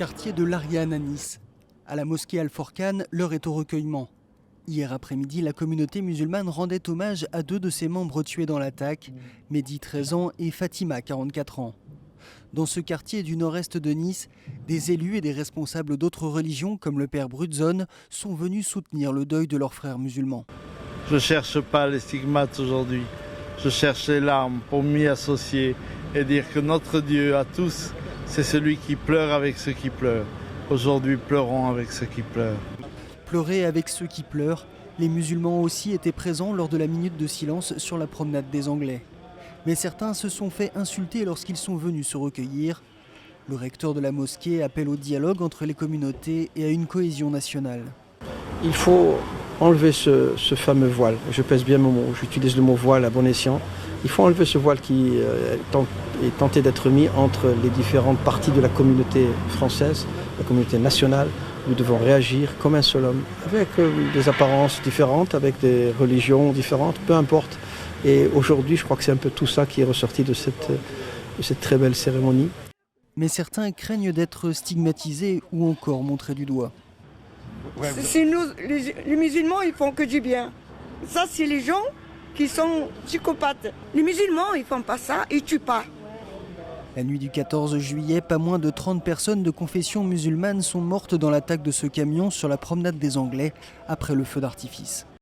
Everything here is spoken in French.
quartier de l'Ariane à Nice. À la mosquée Al-Forcan, l'heure est au recueillement. Hier après-midi, la communauté musulmane rendait hommage à deux de ses membres tués dans l'attaque, Mehdi, 13 ans, et Fatima, 44 ans. Dans ce quartier du nord-est de Nice, des élus et des responsables d'autres religions, comme le père Brutzon, sont venus soutenir le deuil de leurs frères musulmans. Je ne cherche pas les stigmates aujourd'hui. Je cherche les larmes pour m'y associer et dire que notre Dieu à tous, c'est celui qui pleure avec ceux qui pleurent. Aujourd'hui, pleurons avec ceux qui pleurent. Pleurer avec ceux qui pleurent, les musulmans aussi étaient présents lors de la minute de silence sur la promenade des Anglais. Mais certains se sont fait insulter lorsqu'ils sont venus se recueillir. Le recteur de la mosquée appelle au dialogue entre les communautés et à une cohésion nationale. Il faut enlever ce fameux voile. Je pèse bien mon mot, j'utilise le mot voile à bon escient. Il faut enlever ce voile qui est tenté d'être mis entre les différentes parties de la communauté française, la communauté nationale. Nous devons réagir comme un seul homme, avec des apparences différentes, avec des religions différentes, peu importe. Et aujourd'hui, je crois que c'est un peu tout ça qui est ressorti de cette très belle cérémonie. Mais certains craignent d'être stigmatisés ou encore montrés du doigt. C'est nous, les musulmans, ils font que du bien. Ça, c'est les gens qui sont psychopathes. Les musulmans, ils font pas ça, ils tuent pas. La nuit du 14 juillet, pas moins de 30 personnes de confession musulmane sont mortes dans l'attaque de ce camion sur la promenade des Anglais après le feu d'artifice.